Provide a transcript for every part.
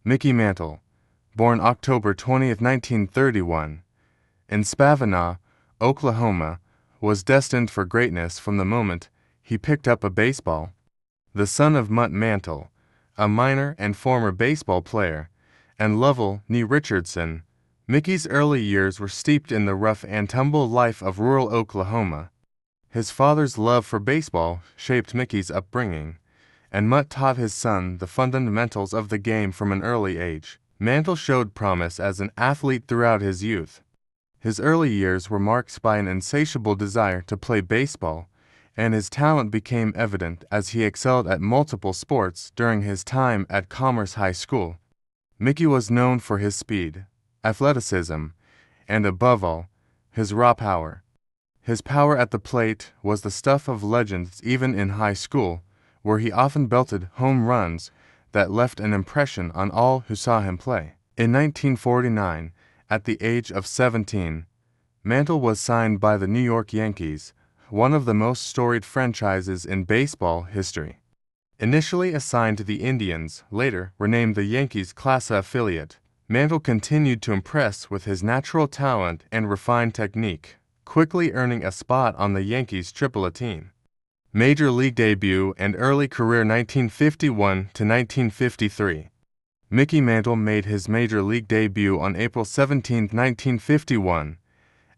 Mickey Mantle, born October 20, 1931, in Spavinaw, Oklahoma, was destined for greatness from the moment he picked up a baseball. The son of Mutt Mantle, a miner and former baseball player, and Lovell Nee Richardson, Mickey's early years were steeped in the rough and tumble life of rural Oklahoma. His father's love for baseball shaped Mickey's upbringing, and Mutt taught his son the fundamentals of the game from an early age. Mantle showed promise as an athlete throughout his youth. His early years were marked by an insatiable desire to play baseball, and his talent became evident as he excelled at multiple sports during his time at Commerce High School. Mickey was known for his speed, athleticism, and above all, his raw power. His power at the plate was the stuff of legends even in high school, where he often belted home runs that left an impression on all who saw him play. In 1949, at the age of 17, Mantle was signed by the New York Yankees, one of the most storied franchises in baseball history. Initially assigned to the Indians, later renamed the Yankees Class A affiliate, Mantle continued to impress with his natural talent and refined technique, quickly earning a spot on the Yankees AAA team. Major League debut and early career 1951 to 1953. Mickey Mantle made his Major League debut on April 17, 1951.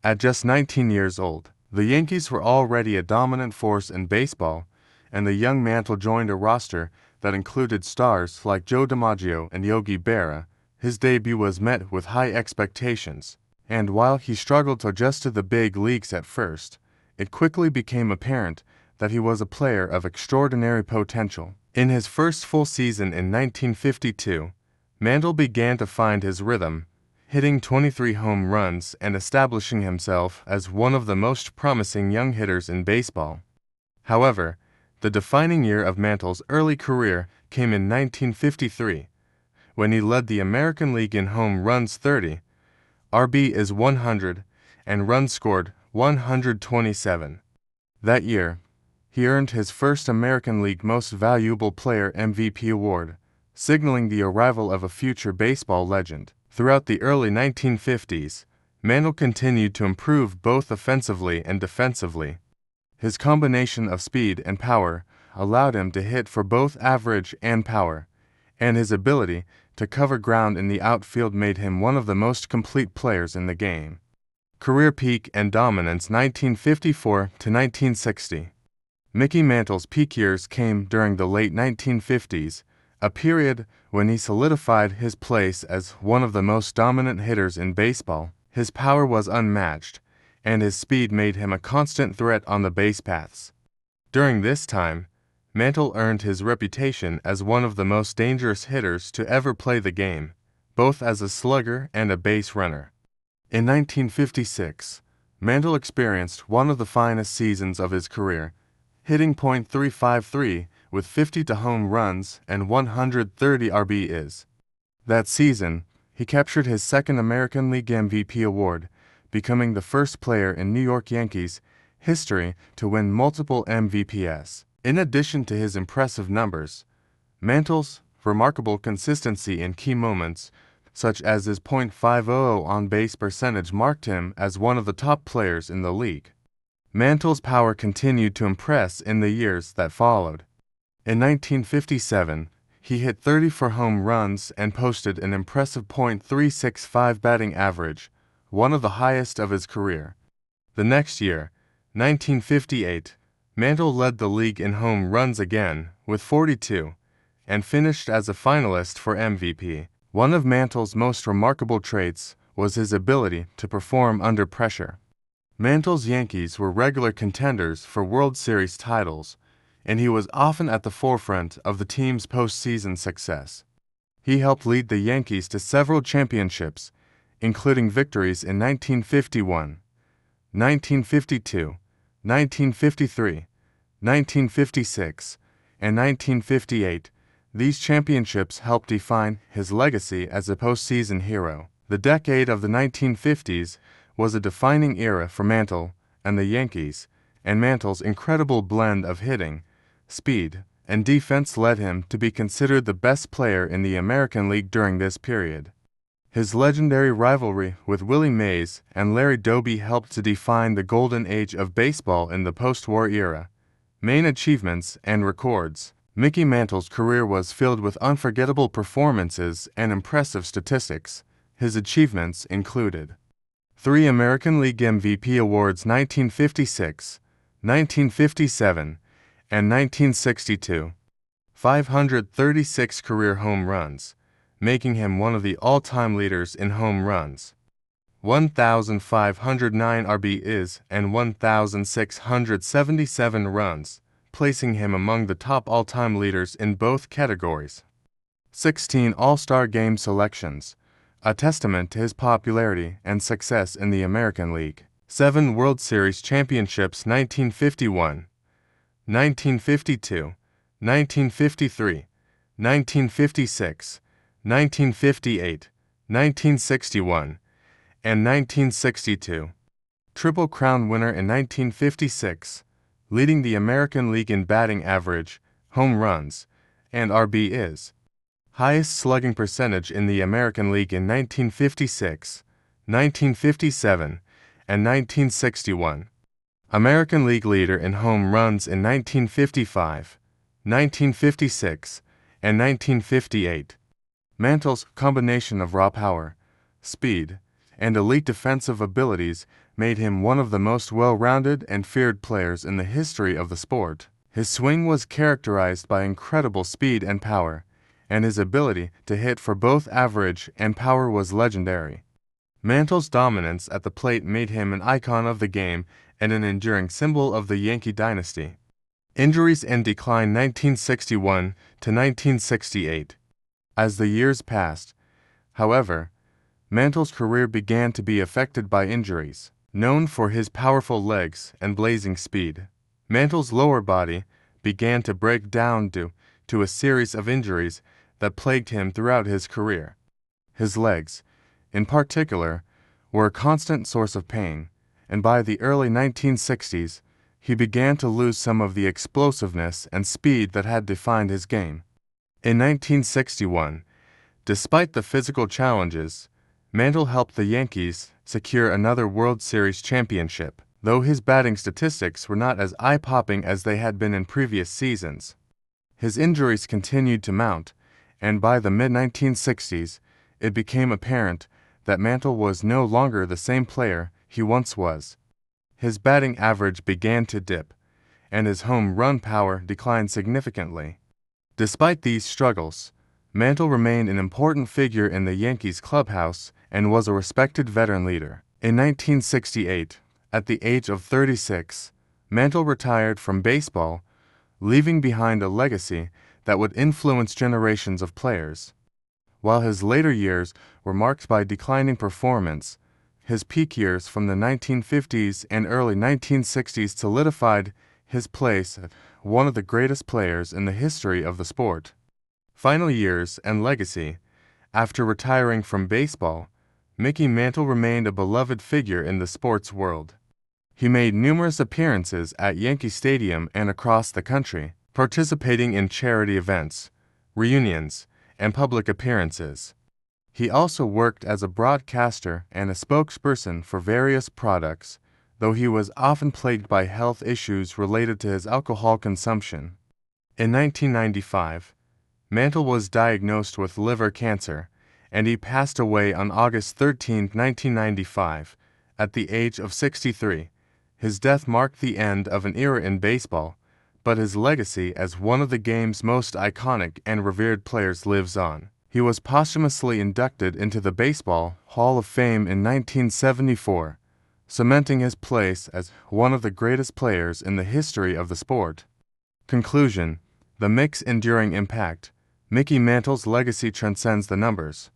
At just 19 years old, the Yankees were already a dominant force in baseball, and the young Mantle joined a roster that included stars like Joe DiMaggio and Yogi Berra. His debut was met with high expectations, and while he struggled to adjust to the big leagues at first, it quickly became apparent that he was a player of extraordinary potential. In his first full season in 1952, Mantle began to find his rhythm, hitting 23 home runs and establishing himself as one of the most promising young hitters in baseball. However, the defining year of Mantle's early career came in 1953, when he led the American League in home runs 30, RB is 100, and runs scored 127. That year, he earned his first American League Most Valuable Player MVP award, signaling the arrival of a future baseball legend. Throughout the early 1950s, Mantle continued to improve both offensively and defensively. His combination of speed and power allowed him to hit for both average and power, and his ability to cover ground in the outfield made him one of the most complete players in the game. Career peak and dominance 1954 to 1960. Mickey Mantle's peak years came during the late 1950s, a period when he solidified his place as one of the most dominant hitters in baseball. His power was unmatched, and his speed made him a constant threat on the base paths. During this time, Mantle earned his reputation as one of the most dangerous hitters to ever play the game, both as a slugger and a base runner. In 1956, Mantle experienced one of the finest seasons of his career, hitting .353 with 50 home runs and 130 RBIs. That season, he captured his second American League MVP award, becoming the first player in New York Yankees history to win multiple MVPs. In addition to his impressive numbers, Mantle's remarkable consistency in key moments, such as his .500 on-base percentage, marked him as one of the top players in the league. Mantle's power continued to impress in the years that followed. In 1957, he hit 34 home runs and posted an impressive .365 batting average, one of the highest of his career. The next year, 1958, Mantle led the league in home runs again, with 42, and finished as a finalist for MVP. One of Mantle's most remarkable traits was his ability to perform under pressure. Mantle's Yankees were regular contenders for World Series titles, and he was often at the forefront of the team's postseason success. He helped lead the Yankees to several championships, including victories in 1951, 1952, 1953, 1956, and 1958. These championships helped define his legacy as a postseason hero. The decade of the 1950s was a defining era for Mantle and the Yankees, and Mantle's incredible blend of hitting, speed, and defense led him to be considered the best player in the American League during this period. His legendary rivalry with Willie Mays and Larry Doby helped to define the golden age of baseball in the post-war era. Main achievements and records. Mickey Mantle's career was filled with unforgettable performances and impressive statistics. His achievements included 3 American League MVP awards 1956, 1957, and 1962, 536 career home runs, making him one of the all-time leaders in home runs, 1,509 RBIs and 1,677 runs, placing him among the top all-time leaders in both categories. 16 All-Star Game selections, a testament to his popularity and success in the American League. 7 World Series championships 1951, 1952, 1953, 1956, 1958, 1961, and 1962. Triple Crown winner in 1956, leading the American League in batting average, home runs, and RBIs. Highest slugging percentage in the American League in 1956, 1957, and 1961. American League leader in home runs in 1955, 1956, and 1958. Mantle's combination of raw power, speed, and elite defensive abilities made him one of the most well-rounded and feared players in the history of the sport. His swing was characterized by incredible speed and power, and his ability to hit for both average and power was legendary. Mantle's dominance at the plate made him an icon of the game and an enduring symbol of the Yankee dynasty. Injuries and decline 1961 to 1968. As the years passed, however, Mantle's career began to be affected by injuries. Known for his powerful legs and blazing speed, Mantle's lower body began to break down due to a series of injuries that plagued him throughout his career. His legs, in particular, were a constant source of pain, and by the early 1960s, he began to lose some of the explosiveness and speed that had defined his game. In 1961, despite the physical challenges, Mantle helped the Yankees secure another World Series championship, though his batting statistics were not as eye-popping as they had been in previous seasons. His injuries continued to mount, and by the mid-1960s, it became apparent that Mantle was no longer the same player he once was. His batting average began to dip, and his home run power declined significantly. Despite these struggles, Mantle remained an important figure in the Yankees clubhouse and was a respected veteran leader. In 1968, at the age of 36, Mantle retired from baseball, leaving behind a legacy that would influence generations of players. While his later years were marked by declining performance, his peak years from the 1950s and early 1960s solidified his place as one of the greatest players in the history of the sport. Final years and legacy. After retiring from baseball, Mickey Mantle remained a beloved figure in the sports world. He made numerous appearances at Yankee Stadium and across the country, participating in charity events, reunions, and public appearances. He also worked as a broadcaster and a spokesperson for various products, though he was often plagued by health issues related to his alcohol consumption. In 1995, Mantle was diagnosed with liver cancer, and he passed away on August 13, 1995, at the age of 63. His death marked the end of an era in baseball, but his legacy as one of the game's most iconic and revered players lives on. He was posthumously inducted into the Baseball Hall of Fame in 1974, cementing his place as one of the greatest players in the history of the sport. Conclusion: the mixed enduring impact. Mickey Mantle's legacy transcends the numbers.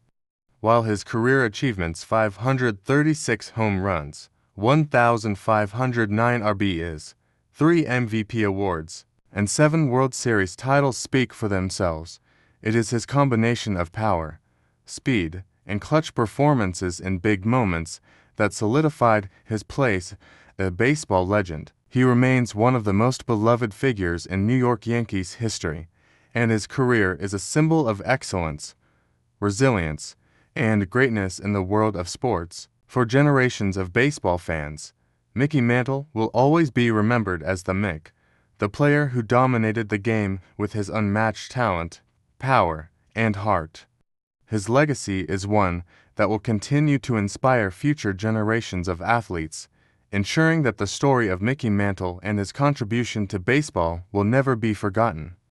While his career achievements 536 home runs, 1,509 RBIs, 3 MVP awards, and 7 World Series titles speak for themselves, it is his combination of power, speed, and clutch performances in big moments that solidified his place as a baseball legend. He remains one of the most beloved figures in New York Yankees history, and his career is a symbol of excellence, resilience, and greatness in the world of sports. For generations of baseball fans, Mickey Mantle will always be remembered as the Mick, the player who dominated the game with his unmatched talent, power, and heart. His legacy is one that will continue to inspire future generations of athletes, ensuring that the story of Mickey Mantle and his contribution to baseball will never be forgotten.